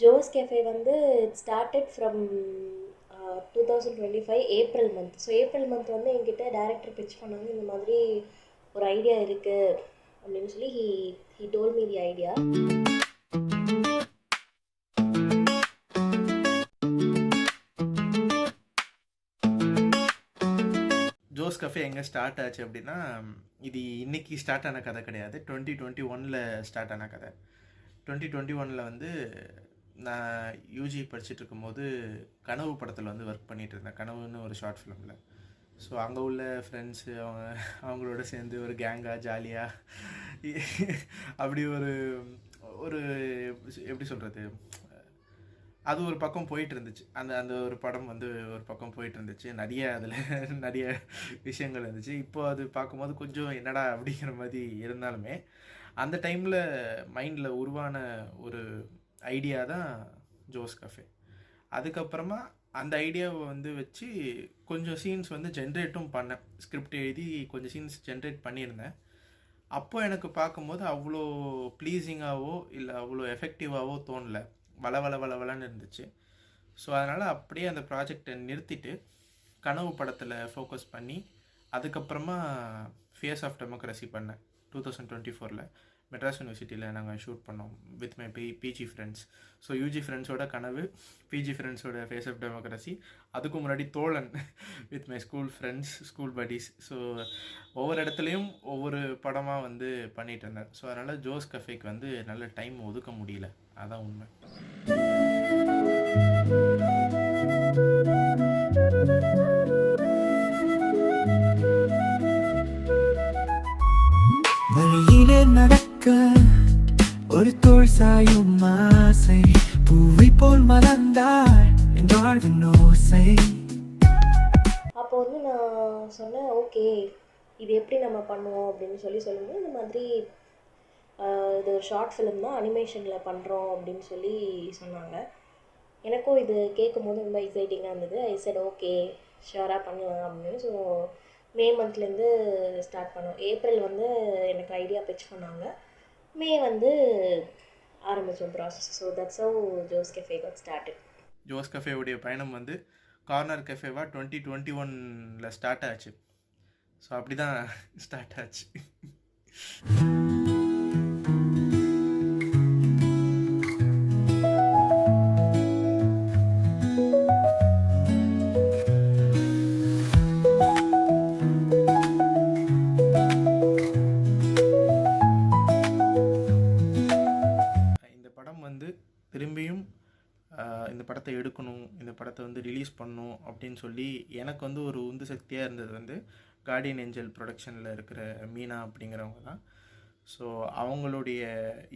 Jose cafe வந்து it started from 2025 April month. So April month வந்து என்கிட்ட director pitch பண்ணாங்க, இந்த மாதிரி ஒரு ஐடியா இருக்குது அப்படின்னு சொல்லி he told me the idea. Jo's cafe எங்கே ஸ்டார்ட் ஆச்சு அப்படின்னா, இது இன்னைக்கு ஸ்டார்ட் ஆன கதை கிடையாது, 2021 ஸ்டார்ட் ஆன கதை. 2021 வந்து நான் யூஜி படிச்சுட்டு இருக்கும்போது கனவு படத்தில் வந்து ஒர்க் பண்ணிகிட்டு இருந்தேன். கனவுன்னு ஒரு ஷார்ட் ஃபிலிமில். ஸோ அங்கே உள்ள ஃப்ரெண்ட்ஸு அவங்களோட சேர்ந்து ஒரு கேங்காக ஜாலியாக அப்படி ஒரு ஒரு எப்படி சொல்கிறது, அது ஒரு பக்கம் போயிட்டு இருந்துச்சு. அந்த அந்த ஒரு படம் வந்து ஒரு பக்கம் போயிட்டு இருந்துச்சு. அதில் நிறைய விஷயங்கள் இருந்துச்சு. இப்போ அது பார்க்கும்போது கொஞ்சம் என்னடா அப்படிங்கிற மாதிரி இருந்தாலுமே, அந்த டைமில் மைண்டில் உருவான ஒரு ஐடியா தான் ஜோஸ் கஃபே. அதுக்கப்புறமா அந்த ஐடியாவை வந்து வச்சு கொஞ்சம் சீன்ஸ் வந்து ஜென்ரேட்டும் பண்ணேன். ஸ்கிரிப்ட் எழுதி கொஞ்சம் சீன்ஸ் ஜென்ரேட் பண்ணியிருந்தேன். அப்போ எனக்கு பார்க்கும்போது அவ்வளோ ப்ளீஸிங்காகவோ இல்லை அவ்வளோ எஃபெக்டிவாகவோ தோணலை. வளன்னு இருந்துச்சு. ஸோ அதனால் அப்படியே அந்த ப்ராஜெக்டை நிறுத்திட்டு கனவு படத்தில் ஃபோக்கஸ் பண்ணி அதுக்கப்புறமா ஃபேஸ் ஆஃப் டெமோக்ரஸி பண்ணேன் 2024 மெட்ராஸ் யூனிவர்சிட்டியில் நாங்கள் ஷூட் பண்ணோம் with my PG friends. So UG ஃப்ரெண்ட்ஸோட கனவு, பிஜி ஃப்ரெண்ட்ஸோட ஃபேஸ் ஆஃப் டெமோக்ரஸி, அதுக்கு முன்னாடி தோழன் with my school friends, school buddies. So ஒவ்வொரு இடத்துலையும் ஒவ்வொரு படமாக வந்து பண்ணிகிட்டு இருந்தேன். ஸோ அதனால் ஜோஸ் கஃபேக்கு வந்து நல்ல டைம் ஒதுக்க முடியல, அதான் உண்மை. வழியிலே நடக்க ஒரு தோள் சாயும் ஆசை, பூவை போல் மலர்ந்தாள் என்றாள் ஓசை. அப்போ வந்து நான் சொன்னேன், ஓகே இது எப்படி நம்ம பண்ணுவோம் அப்படின்னு சொல்லும்போது, இந்த மாதிரி இது ஒரு ஷார்ட் ஃபிலிம் தான், அனிமேஷனில் பண்ணுறோம் அப்படின்னு சொல்லி சொன்னாங்க. எனக்கும் இது கேட்கும் போது ரொம்ப எக்ஸைட்டிங்காக இருந்தது. ஐ செட் ஓகே ஷியோராக பண்ணலாம் அப்படின்னு. ஸோ மே மந்த்லேருந்து ஸ்டார்ட் பண்ணோம். ஏப்ரல் வந்து எனக்கு ஐடியா பிச் பண்ணாங்க, மே வந்து ஆரம்பித்தோம் process. So that's how Joe's cafe got started. Joe's கஃபேவுடைய பயணம் வந்து கார்னர் கஃபேவா 2021 ஸ்டார்ட் ஆச்சு. ஸோ அப்படி தான் ஸ்டார்ட் ஆச்சு. திரும்பியும் இந்த படத்தை எடுக்கணும், இந்த படத்தை வந்து ரிலீஸ் பண்ணணும் அப்படின்னு சொல்லி எனக்கு வந்து ஒரு உந்து சக்தியாக இருந்தது வந்து கார்டியன் ஏஞ்சல் ப்ரொடக்ஷனில் இருக்கிற மீனா அப்படிங்கிறவங்க தான். ஸோ அவங்களுடைய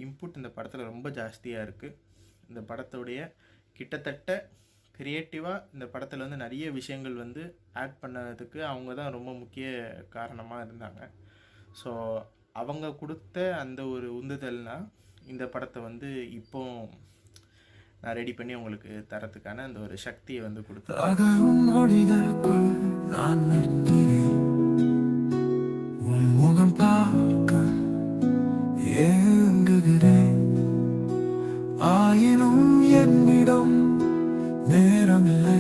இன்புட் இந்த படத்தில் ரொம்ப ஜாஸ்தியாக இருக்குது. இந்த படத்துடைய கிட்டத்தட்ட க்ரியேட்டிவாக இந்த படத்தில் வந்து நிறைய விஷயங்கள் வந்து ஆட் பண்ணதுக்கு அவங்க தான் ரொம்ப முக்கிய காரணமாக இருந்தாங்க. ஸோ அவங்க கொடுத்த அந்த ஒரு உந்துதல்னால் இந்த படத்தை வந்து இப்போ நான் ரெடி பண்ணி உங்களுக்கு தரத்துக்கான அந்த ஒரு சக்தியை வந்து கொடுத்தேன். ஆயினும் என்னிடம் நேரமில்லை,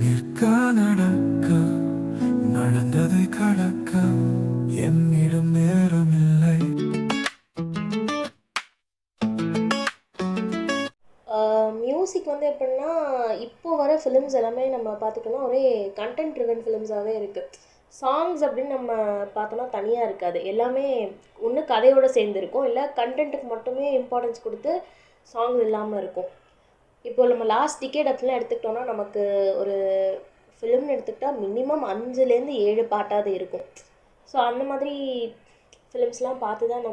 நிற்க நடக்க நடந்ததை கடக்க என்னிடம் நேரமில்லை. மியூசிக் வந்து எப்படின்னா, இப்போ வர ஃபிலிம்ஸ் எல்லாமே நம்ம பார்த்துட்டோம்னா ஒரே கண்டென்ட் ட்ரிவன் ஃபிலிம்ஸாகவே இருக்குது. சாங்ஸ் அப்படின்னு நம்ம பார்த்தோன்னா தனியாக இருக்காது, எல்லாமே ஒன்று கதையோடு சேர்ந்துருக்கும், இல்லை கண்டென்ட்டுக்கு மட்டுமே இம்பார்ட்டன்ஸ் கொடுத்து சாங்ஸ் இல்லாமல் இருக்கும். இப்போ நம்ம லாஸ்ட் டிகேட் அப்படிலாம் எடுத்துக்கிட்டோன்னா, நமக்கு ஒரு ஃபிலிம்னு எடுத்துக்கிட்டால் மினிமம் 5-7 பாட்டாவது இருக்கும். ஸோ அந்த மாதிரி ஃபிலிம்ஸ்லாம் பார்த்து தான்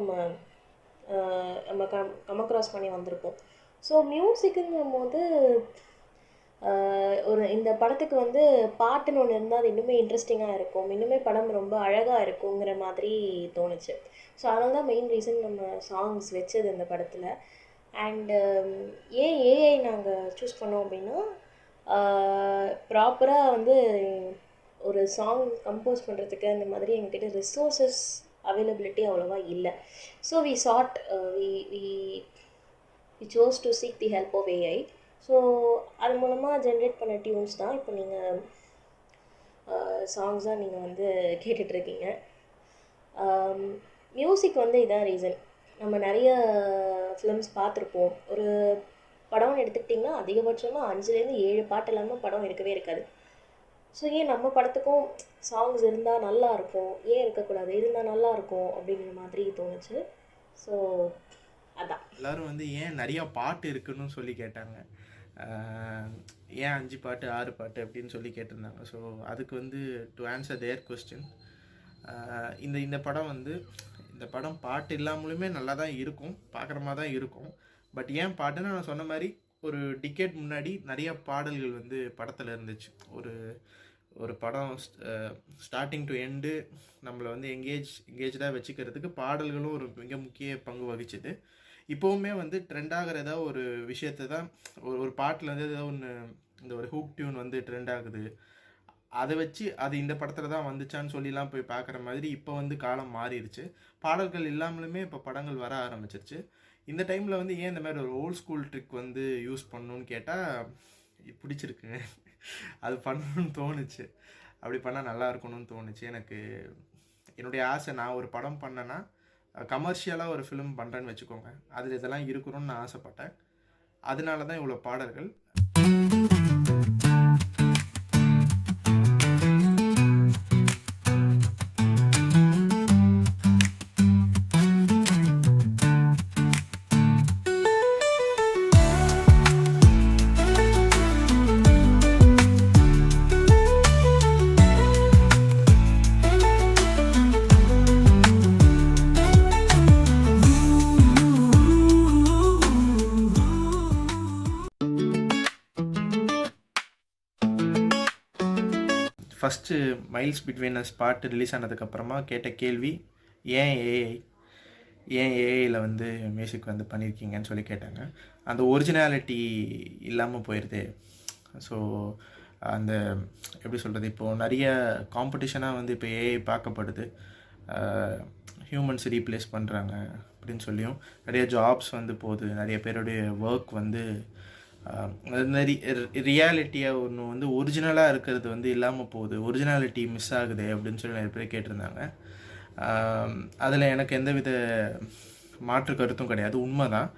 நம்ம கம் அக்ராஸ் பண்ணி வந்திருப்போம். ஸோ மியூசிக்குங்கும் போது ஒரு இந்த படத்துக்கு வந்து பாட்டுன்னு ஒன்று இருந்தால் அது இன்னுமே இன்ட்ரெஸ்டிங்காக இருக்கும், இன்னுமே படம் ரொம்ப அழகாக இருக்குங்கிற மாதிரி தோணுச்சு. ஸோ அதனால தான் மெயின் ரீசன் நம்ம சாங்ஸ் வச்சது இந்த படத்தில். அண்டு ஏன் ஏஐ நாங்கள் சூஸ் பண்ணோம் அப்படின்னா, ப்ராப்பராக வந்து ஒரு சாங் கம்போஸ் பண்ணுறதுக்கு அந்த மாதிரி எங்ககிட்ட ரிசோர்ஸஸ் அவைலபிலிட்டி அவ்வளோவா இல்லை. So we sat we we chose to seek the help of AI. So அது மூலமாக ஜென்ரேட் பண்ண டியூன்ஸ் தான் இப்போ நீங்கள் சாங்ஸாக நீங்கள் வந்து கேட்டுட்ருக்கீங்க. மியூசிக் வந்து இதான் ரீசன். நம்ம நிறைய ஃபிலிம்ஸ் பார்த்துருப்போம். ஒரு படம்னு எடுத்துக்கிட்டிங்கன்னா அதிகபட்சமாக 5-7 பாட்டு இல்லாமல் படம் இருக்கவே இருக்காது. ஸோ ஏன் நம்ம படத்துக்கும் சாங்ஸ் இருந்தால் நல்லாயிருக்கும், ஏன் இருக்கக்கூடாது, இருந்தால் நல்லாயிருக்கும் அப்படிங்கிற மாதிரி தோணுச்சு. ஸோ அதான் எல்லோரும் வந்து ஏன் நிறையா பாட்டு இருக்குன்னு சொல்லி கேட்டாங்க. ஏன் 5 பாட்டு 6 பாட்டு அப்படின்னு சொல்லி கேட்டிருந்தாங்க. ஸோ அதுக்கு வந்து டு ஆன்சர் தேர் கொஸ்டின், இந்த படம் வந்து இந்த படம் பாட்டு இல்லாமலுமே நல்லா தான் இருக்கும், பார்க்குற மாதிரி தான் இருக்கும். பட் ஏன் பாட்டுன்னு நான் சொன்ன மாதிரி ஒரு டிக்கெட் முன்னாடி நிறைய பாடல்கள் வந்து படத்தில் இருந்துச்சு. ஒரு படம் ஸ்டார்டிங் டு எண்டு நம்மளை வந்து எங்கேஜாக வச்சுக்கிறதுக்கு பாடல்களும் ஒரு மிக முக்கிய பங்கு வகிச்சுது. இப்போவுமே வந்து ட்ரெண்ட் ஆகிற ஏதாவது ஒரு விஷயத்தை தான் ஒரு பாட்டில் வந்து ஏதாவது ஒன்று, இந்த ஒரு ஹூக் டியூன் வந்து ட்ரெண்ட் ஆகுது, அதை வச்சு அது இந்த படத்தில் தான் வந்துச்சான்னு சொல்லிலாம் போய் பார்க்குற மாதிரி இப்போ வந்து காலம் மாறிடுச்சு. பாடல்கள் இல்லாமலுமே இப்போ படங்கள் வர ஆரம்பிச்சிருச்சு. இந்த டைமில் வந்து ஏன் இந்த மாதிரி ஒரு ஓல்ட் ஸ்கூல் ட்ரிக் வந்து யூஸ் பண்ணணுன்னு கேட்டால் பிடிச்சிருக்குங்க, அது பண்ணணும்னு தோணுச்சு. அப்படி பண்ணால் நல்லா இருக்கணும்னு தோணுச்சு எனக்கு. என்னுடைய ஆசை, நான் ஒரு படம் பண்ணேன்னா கமர்ஷியலாக ஒரு ஃபிலிம் பண்ணுறேன்னு வச்சுக்கோங்க, அதில் இதெல்லாம் இருக்கணும்னு நான் ஆசைப்பட்டேன். அதனால தான் இவ்வளோ பாடல்கள். ஃபஸ்ட்டு மைல்ஸ் பிட்வீன் அஸ் பாட்டு ரிலீஸ் ஆனதுக்கப்புறமா கேட்ட கேள்வி, ஏன் ஏஐயில் வந்து மியூசிக் வந்து பண்ணியிருக்கீங்கன்னு சொல்லி கேட்டாங்க. அந்த ஒரிஜினாலிட்டி இல்லாமல் போயிடுது. ஸோ அந்த எப்படி சொல்கிறது, இப்போது நிறைய காம்படிஷனாக வந்து இப்போ ஏஐ பார்க்கப்படுது, ஹியூமன்ஸ் ரீப்ளேஸ் பண்ணுறாங்க அப்படின்னு சொல்லியும் நிறைய ஜாப்ஸ் வந்து போகுது, நிறைய பேருடைய ஒர்க் வந்து ரியாலிட்டியாக ஒன்று வந்து ஒரிஜினலாக இருக்கிறது வந்து இல்லாமல் போகுது, ஒரிஜினாலிட்டி மிஸ் ஆகுது அப்படின்னு சொல்லி நிறைய பேர் கேட்டிருந்தாங்க. அதில் எனக்கு எந்தவித மாற்று கருத்தும் கிடையாது, உண்மை தான்.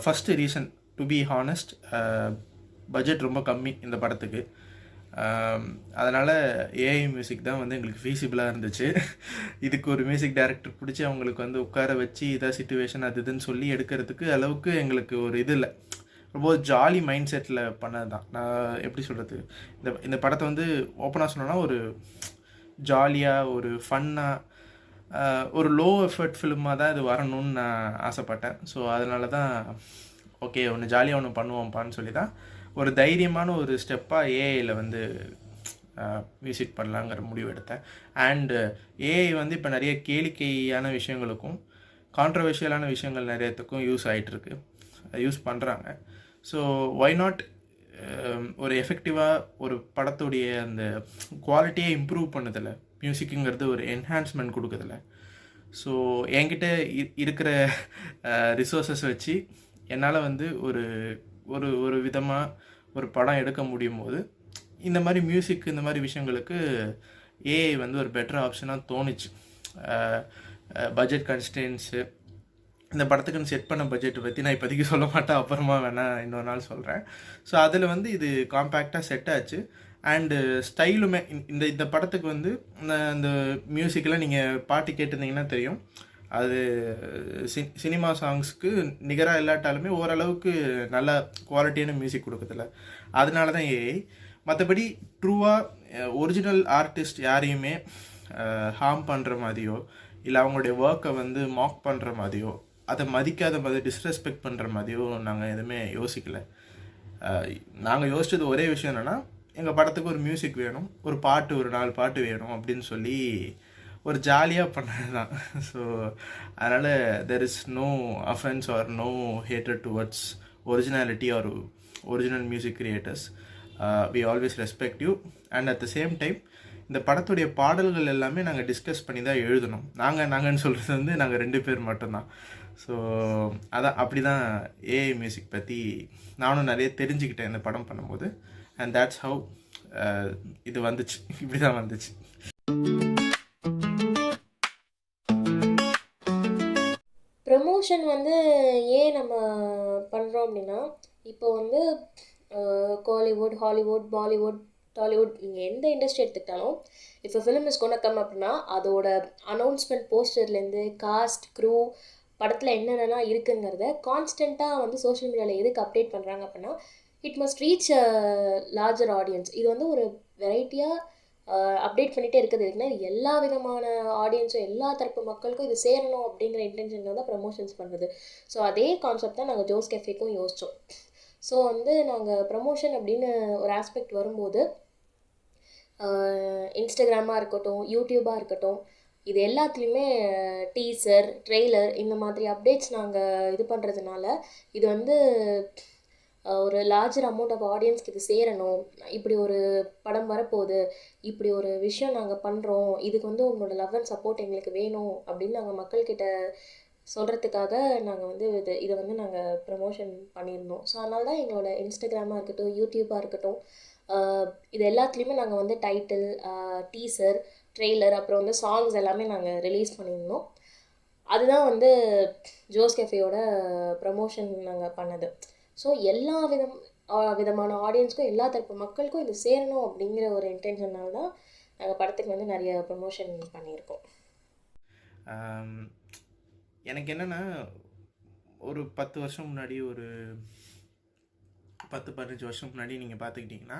First reason, to be honest, budget ரொம்ப கம்மி இந்த படத்துக்கு. அதனால் ஏஐ மியூசிக் தான் வந்து எங்களுக்கு ஃபீஸிபிளாக இருந்துச்சு. இதுக்கு ஒரு மியூசிக் டைரக்டர் பிடிச்சி அவங்களுக்கு வந்து உட்கார வச்சு இதாக சிச்சுவேஷன் அது இதுன்னு சொல்லி எடுக்கிறதுக்கு அளவுக்கு எங்களுக்கு ஒரு இது இல்லை. ரொம்ப ஜாலி மைண்ட் செட்டில் பண்ணது தான். நான் எப்படி சொல்கிறது, இந்த படத்தை வந்து ஓப்பனாக சொன்னோன்னா ஒரு ஜாலியாக ஒரு ஃபன்னாக ஒரு லோ எஃபர்ட் ஃபிலிமாக தான் இது வரணும்னு நான் ஆசைப்பட்டேன். ஸோ அதனால தான் ஓகே ஒன்று ஜாலியாக ஒன்று பண்ணுவோம்ப்பான்னு சொல்லி தான் ஒரு தைரியமான ஒரு ஸ்டெப்பாக ஏஐயில் வந்து மியூசிக் பண்ணலாங்கிற முடிவு எடுத்தேன். அண்டு ஏஐ வந்து இப்போ நிறைய கேளிக்கையான விஷயங்களுக்கும் கான்ட்ரவர்ஷியலான விஷயங்கள் நிறையத்துக்கும் யூஸ் பண்ணுறாங்க. ஸோ ஒய் நாட் ஒரு எஃபெக்டிவாக ஒரு படத்துடைய அந்த குவாலிட்டியை இம்ப்ரூவ் பண்ணுதில்ல, மியூசிக்குங்கிறது ஒரு என்ஹான்ஸ்மெண்ட் கொடுக்குதில்ல. ஸோ என்கிட்ட இருக்கிற ரிசோர்ஸஸ் வச்சு என்னால் வந்து ஒரு விதமாக ஒரு படம் எடுக்க முடியும் போது இந்த மாதிரி மியூசிக் இந்த மாதிரி விஷயங்களுக்கு ஏஐ வந்து ஒரு பெட்டர் ஆப்ஷனாக தோணுச்சு. பட்ஜெட் கன்ஸ்டன்ஸு, இந்த படத்துக்குன்னு செட் பண்ண பட்ஜெட்டை பற்றி நான் இப்போதைக்கு சொல்ல மாட்டேன், அப்புறமா வேணால் இன்னொரு நாள் சொல்கிறேன். ஸோ அதில் வந்து இது காம்பேக்டாக செட் ஆச்சு. அண்டு ஸ்டைலுமே இந்த படத்துக்கு வந்து இந்த மியூசிக்கில் நீங்கள் பாட்டு கேட்டிருந்தீங்கன்னா தெரியும், அது சினிமா சாங்ஸ்க்கு நிகராக இல்லாட்டாலுமே ஓரளவுக்கு நல்ல குவாலிட்டியான மியூசிக் கொடுக்குதில்ல, அதனால தான் ஏஐ. மற்றபடி ட்ரூவாக ஒரிஜினல் ஆர்டிஸ்ட் யாரையுமே ஹார்ம் பண்ணுற மாதிரியோ இல்லை அவங்களுடைய ஒர்க்கை வந்து மாக் பண்ணுற மாதிரியோ அதை மதிக்காத மாதிரி டிஸ்ரெஸ்பெக்ட் பண்ணுற மாதிரியோ நாங்கள் எதுவுமே யோசிக்கலை. நாங்கள் யோசித்தது ஒரே விஷயம் என்னென்னா, எங்கள் படத்துக்கு ஒரு மியூசிக் வேணும், ஒரு 4 பாட்டு வேணும் அப்படின்னு சொல்லி ஒரு ஜாலியாக பண்ணது தான். ஸோ அதனால் there is no offence or no ஹேட்டட் towards originality or original music creators. We always respect you. And at the same time இந்த படத்துடைய பாடல்கள் எல்லாமே நாங்கள் டிஸ்கஸ் பண்ணி தான் எழுதணும். நாங்கன்னு சொல்கிறது வந்து நாங்கள் 2 பேர் மட்டும்தான். ஸோ அதான் அப்படி தான் ஏஐ மியூசிக் பற்றி நானும் நிறைய தெரிஞ்சுக்கிட்டேன் இந்த படம் பண்ணும்போது. அண்ட் தேட்ஸ் ஹவ் இது வந்துச்சு, இப்படி தான் வந்துச்சு. ப்ரமோஷன் வந்து ஏன் நம்ம பண்ணுறோம் அப்படின்னா, இப்போ வந்து காலிவுட், ஹாலிவுட், பாலிவுட், டாலிவுட், நீங்கள் எந்த இண்டஸ்ட்ரி எடுத்துக்கிட்டாலும் இப்போ ஃபிலிம் இஸ் கோனா கம் அப்படின்னா அதோட அனௌன்ஸ்மெண்ட் போஸ்டர்லேருந்து காஸ்ட், க்ரூ, படத்தில் என்னென்னலாம் இருக்குங்கிறத கான்ஸ்டண்ட்டாக வந்து சோஷியல் மீடியாவில் எதுக்கு அப்டேட் பண்ணுறாங்க அப்படின்னா, it must reach larger audience. இது வந்து ஒரு வெரைட்டியாக அப்டேட் பண்ணிகிட்டே இருக்கிறது இருக்குன்னா, இது எல்லா விதமான ஆடியன்ஸும் எல்லா தரப்பு மக்களுக்கும் இது சேரணும் அப்படிங்கிற இன்டென்ஷனில் தான் ப்ரமோஷன்ஸ் பண்ணுறது. ஸோ அதே கான்செப்ட் தான் நாங்கள் ஜோஸ் கெஃபேக்கும் யோசித்தோம். ஸோ வந்து நாங்கள் ப்ரமோஷன் அப்படின்னு ஒரு ஆஸ்பெக்ட் வரும்போது இன்ஸ்டாகிராமாக இருக்கட்டும், யூடியூபாக இருக்கட்டும், இது எல்லாத்துலேயுமே டீசர், ட்ரெய்லர் இந்த மாதிரி அப்டேட்ஸ் நாங்கள் இது பண்ணுறதுனால இது வந்து ஒரு லார்ஜர் அமௌண்ட் ஆஃப் ஆடியன்ஸ்க்கு இது சேரணும், இப்படி ஒரு படம் வரப்போகுது, இப்படி ஒரு விஷயம் நாங்கள் பண்ணுறோம், இதுக்கு வந்து உங்களோட லவ் அண்ட் சப்போர்ட் எங்களுக்கு வேணும் அப்படின்னு நாங்கள் மக்கள்கிட்ட சொல்கிறதுக்காக நாங்கள் வந்து இதை வந்து நாங்கள் ப்ரமோஷன் பண்ணியிருந்தோம். ஸோ அதனால தான் எங்களோட இன்ஸ்டாகிராமாக இருக்கட்டும், யூடியூப்பாக இருக்கட்டும், இது எல்லாத்துலேயுமே நாங்கள் வந்து டைட்டில், டீசர், ட்ரெய்லர், அப்புறம் வந்து சாங்ஸ் எல்லாமே நாங்கள் ரிலீஸ் பண்ணியிருந்தோம். அதுதான் வந்து ஜோஸ் கெஃபேயோட ப்ரமோஷன் நாங்கள் பண்ணது. ஸோ எல்லா விதமான ஆடியன்ஸ்க்கும் எல்லா தரப்பு மக்களுக்கும் இது சேரணும் அப்படிங்கிற ஒரு இன்டென்ஷனால தான் நாங்கள் படத்துக்கு வந்து நிறைய ப்ரமோஷன் பண்ணியிருக்கோம். எனக்கு என்னென்னா, ஒரு 10 வருஷம் முன்னாடி, ஒரு 10-15 வருஷம் முன்னாடி நீங்கள் பார்த்துக்கிட்டிங்கன்னா,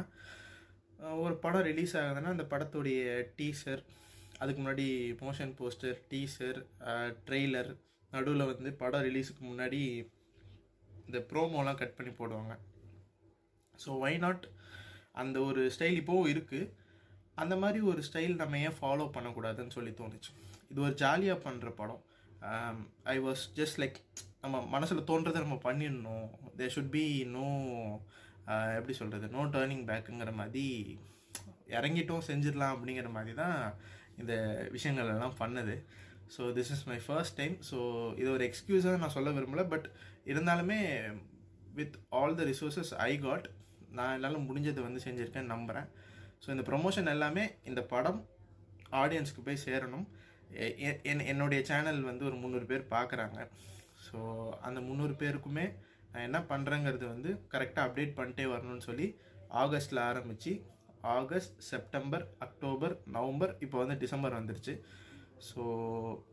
ஒரு படம் ரிலீஸ் ஆகுதுன்னா அந்த படத்துடைய டீசர், அதுக்கு முன்னாடி மோஷன் போஸ்டர், டீசர், ட்ரெய்லர், நடுவில் வந்து படம் ரிலீஸுக்கு முன்னாடி இந்த ப்ரோமோலாம் கட் பண்ணி போடுவாங்க. ஸோ வை நாட், அந்த ஒரு ஸ்டைல் இப்போவும் இருக்குது. அந்த மாதிரி ஒரு ஸ்டைல் நம்ம ஏன் ஃபாலோ பண்ணக்கூடாதுன்னு சொல்லி தோணுச்சு. இது ஒரு ஜாலியாக பண்ணுற படம். ஐ வாஸ் ஜஸ்ட் லைக், நம்ம மனசில் தோன்றதை நம்ம பண்ணிடணும், தேர் ஷுட் பி நோ, எப்படி சொல்கிறது, நோ டேர்னிங் பேக்குங்கிற மாதிரி இறங்கிட்டோம், செஞ்சிடலாம் அப்படிங்கிற மாதிரி தான் இந்த விஷயங்கள் எல்லாம் பண்ணது. So this is my first time. So இது ஒரு எக்ஸ்கியூஸாக நான் சொல்ல விரும்பலை. பட் இருந்தாலுமே with all the resources I got, நான் என்னால் முடிஞ்சதை வந்து செஞ்சுருக்கேன்னு நம்புகிறேன். ஸோ இந்த ப்ரொமோஷன் எல்லாமே இந்த படம் ஆடியன்ஸுக்கு போய் சேரணும். என்னுடைய சேனல் வந்து ஒரு 300 பேர் பார்க்குறாங்க. ஸோ அந்த 300 பேருக்குமே நான் என்ன பண்ணுறேங்கிறது வந்து கரெக்டாக அப்டேட் பண்ணிட்டே வரணும்னு சொல்லி ஆகஸ்ட்டில் ஆரம்பித்து, ஆகஸ்ட், செப்டம்பர், அக்டோபர், நவம்பர், இப்போ வந்து டிசம்பர் வந்துருச்சு. ஸோ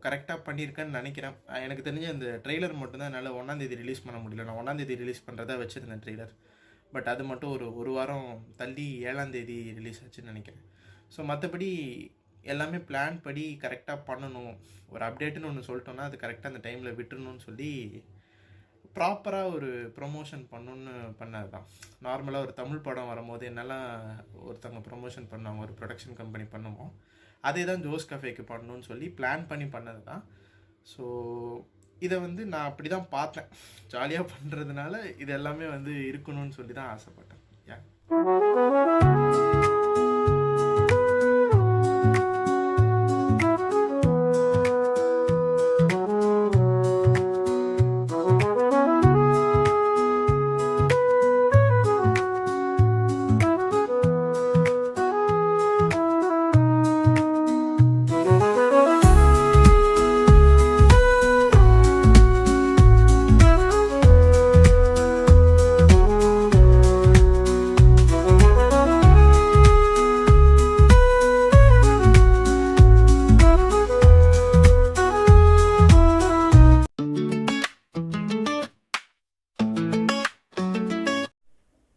கரெக்டாக பண்ணியிருக்கேன்னு நினைக்கிறேன். எனக்கு தெரிஞ்ச இந்த ட்ரெய்லர் மட்டும்தான் என்னால் 1ஆம் தேதி ரிலீஸ் பண்ண முடியல. நான் 1ஆம் தேதி ரிலீஸ் பண்ணுறதா வச்சுருந்தேன் ட்ரெய்லர். பட் அது மட்டும் ஒரு வாரம் தள்ளி 7ஆம் தேதி ரிலீஸ் ஆச்சுன்னு நினைக்கிறேன். ஸோ மற்றபடி எல்லாமே பிளான் படி கரெக்டாக பண்ணணும். ஒரு அப்டேட்டுன்னு ஒன்று சொல்லிட்டோன்னா அது கரெக்டாக அந்த டைமில் விட்டுறணும்னு சொல்லி ப்ராப்பராக ஒரு ப்ரொமோஷன் பண்ணணுன்னு பண்ணது தான். நார்மலாக ஒரு தமிழ் படம் வரும்போது என்னெல்லாம் ஒருத்தவங்க ப்ரொமோஷன் பண்ணுவாங்க, ஒரு ப்ரொடக்ஷன் கம்பெனி பண்ணுவோம், அதே தான் ஜோஸ் கஃபேக்கு பண்ணணும்னு சொல்லி பிளான் பண்ணி பண்ணது தான். ஸோ இதை வந்து நான் அப்படி தான் பார்த்தேன். ஜாலியாக பண்ணுறதுனால இது எல்லாமே வந்து இருக்கணும்னு சொல்லி தான் ஆசைப்பட்டேன். யா.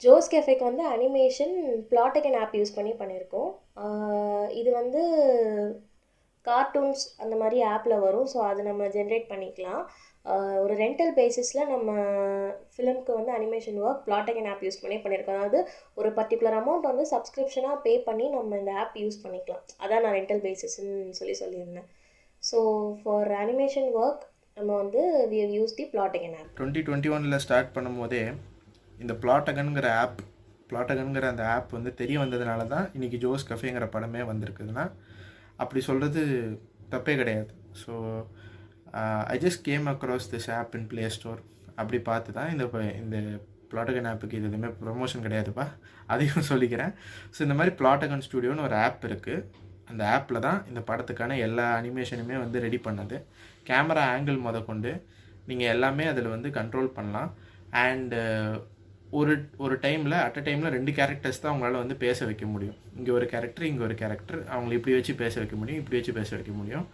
ஜோஸ் கெஃபேக்கு வந்து அனிமேஷன் பிளாட்டகன் ஆப் யூஸ் பண்ணி பண்ணியிருக்கோம். இது வந்து கார்ட்டூன்ஸ் அந்த மாதிரி ஆப்பில் வரும். ஸோ அதை நம்ம ஜென்ரேட் பண்ணிக்கலாம். ஒரு ரெண்டல் பேசிஸில் நம்ம ஃபிலிம்க்கு வந்து அனிமேஷன் ஒர்க் பிளாட்டகன் ஆப் யூஸ் பண்ணி பண்ணியிருக்கோம். அதாவது ஒரு பர்டிகுலர் அமௌண்ட் வந்து சப்ஸ்கிரிப்ஷனாக பே பண்ணி நம்ம இந்த ஆப் யூஸ் பண்ணிக்கலாம். அதான் நான் ரெண்டல் பேசிஸ்ன்னு சொல்லியிருந்தேன். ஸோ ஃபார் அனிமேஷன் ஒர்க் நம்ம வந்து we have use the Plotagon app. 2021 start பண்ணும்போதே இந்த பிளாட்டகன்கிற அந்த ஆப் வந்து தெரிய வந்ததுனால தான் இன்றைக்கி ஜோஸ் கஃபேங்கிற படமே வந்திருக்குதுன்னா அப்படி சொல்கிறது தப்பே கிடையாது. So I just came across this app in Play Store. அப்படி பார்த்து தான் இந்த பிளாட்டகன் ஆப்புக்கு இது எதுவுமே ப்ரொமோஷன் கிடையாதுப்பா, அதையும் சொல்லிக்கிறேன். ஸோ இந்த மாதிரி பிளாட்டகன் ஸ்டுடியோன்னு ஒரு ஆப் இருக்குது. அந்த ஆப்பில் தான் இந்த படத்துக்கான எல்லா அனிமேஷனுமே வந்து ரெடி பண்ணது. கேமரா ஆங்கிள் கொண்டு நீங்கள் எல்லாமே அதில் வந்து கண்ட்ரோல் பண்ணலாம். அண்டு ஒரு டைமில் அட் அ டைமில் 2 கேரக்டர்ஸ் தான் அவங்களால வந்து பேச வைக்க முடியும். இங்கே ஒரு கேரக்டர், இங்கே ஒரு கேரக்டர். அவங்களை இப்படி வச்சு பேச வைக்க முடியும், இப்படி வச்சு பேச வைக்க முடியும்.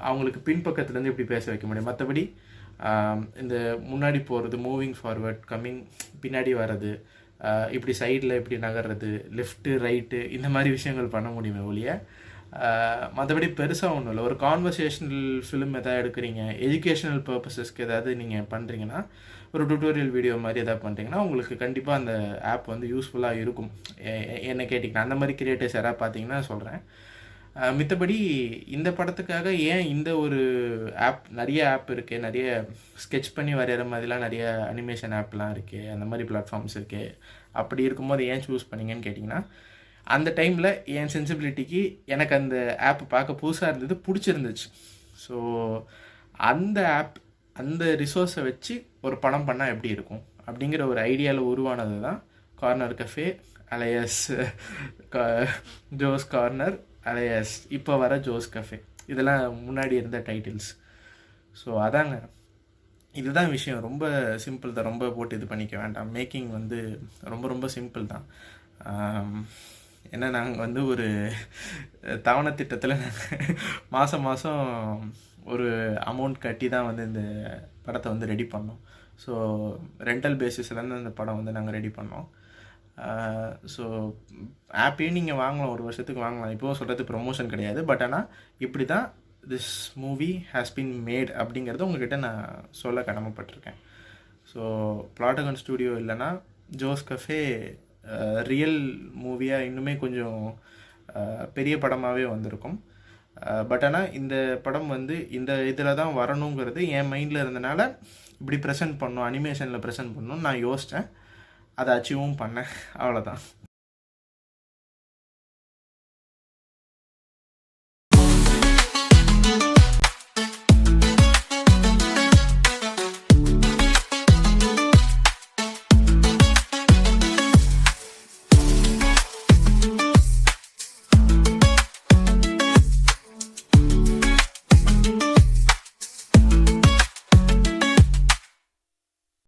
அவங்களுக்கு பின்பக்கத்துலேருந்து இப்படி பேச வைக்க முடியும். மற்றபடி இந்த முன்னாடி போகிறது, மூவிங் ஃபார்வர்ட், கம்மிங், பின்னாடி வர்றது, இப்படி சைடில் இப்படி நகர்றது, லெஃப்ட்டு ரைட்டு, இந்த மாதிரி விஷயங்கள் பண்ண முடியுமே ஒழிய மற்றபடி பெருசாக ஒன்றும் இல்லை. ஒரு கான்வர்சேஷனல் ஃபிலிம் எதாவது எடுக்கிறீங்க, எஜுகேஷ்னல் பர்பஸஸ்க்கு ஏதாவது நீங்கள் பண்ணுறீங்கன்னா, ஒரு டுட்டோரியல் வீடியோ மாதிரி எதாவது பண்ணுறீங்கன்னா உங்களுக்கு கண்டிப்பாக அந்த ஆப் வந்து யூஸ்ஃபுல்லாக இருக்கும். என்ன கேட்டிங்கன்னா அந்த மாதிரி கிரியேட்டர்ஸ் யாராவது பார்த்தீங்கன்னா சொல்கிறேன். மித்தபடி இந்த படத்துக்காக ஏன் இந்த ஒரு ஆப், நிறைய ஆப் இருக்குது, நிறைய ஸ்கெட்ச் பண்ணி வரைகிற மாதிரிலாம் நிறைய அனிமேஷன் ஆப்லாம் இருக்குது, அந்த மாதிரி பிளாட்ஃபார்ம்ஸ் இருக்குது. அப்படி இருக்கும்போது ஏன் சூஸ் பண்ணிங்கன்னு கேட்டிங்கன்னா, அந்த டைமில் என் சென்சிபிலிட்டிக்கு எனக்கு அந்த ஆப் பார்க்க புதுசாக இருந்தது, பிடிச்சிருந்துச்சு. ஸோ அந்த ஆப், அந்த ரிசோர்ஸை வச்சு ஒரு படம் பண்ணால் எப்படி இருக்கும் அப்படிங்கிற ஒரு ஐடியாவில் உருவானது தான் corner cafe alias Jo's corner alias இப்போ வர ஜோஸ் கஃபே. இதெல்லாம் முன்னாடி இருந்த டைட்டில்ஸ். ஸோ அதாங்க, இதுதான் விஷயம். ரொம்ப சிம்பிள் தான், ரொம்ப போட்டு இது பண்ணிக்க வேண்டாம். மேக்கிங் வந்து ரொம்ப ரொம்ப சிம்பிள் தான். ஏன்னா நாங்கள் வந்து ஒரு தவணைத்திட்டத்தில் மாதம் ஒரு அமௌண்ட் கட்டி தான் வந்து இந்த படத்தை வந்து ரெடி பண்ணோம். ஸோ ரெண்டல் பேசிஸ்லேருந்து அந்த படம் வந்து நாங்கள் ரெடி பண்ணோம். ஸோ ஆப்பையும் நீங்கள் வாங்கலாம், ஒரு வருஷத்துக்கு வாங்கலாம். இப்போது சொல்கிறது ப்ரொமோஷன் கிடையாது. பட் ஆனால் இப்படி தான் this movie has been made அப்படிங்கிறது உங்கள்கிட்ட நான் சொல்ல கடமைப்பட்டிருக்கேன். ஸோ பிளாட்டகன் ஸ்டுடியோ இல்லைன்னா ஜோஸ் கஃபே ரியல் மூவியாக இன்னுமே கொஞ்சம் பெரிய படமாகவே வந்திருக்கும். பட் ஆனால் இந்த படம் வந்து இந்த இதில் தான் வரணுங்கிறது என் மைண்டில் இருந்தனால இப்படி ப்ரெசென்ட் பண்ணணும், அனிமேஷனில் ப்ரெசென்ட் பண்ணணும்னு நான் யோசித்தேன். அதை அச்சீவும் பண்ணேன், அவ்வளோதான்.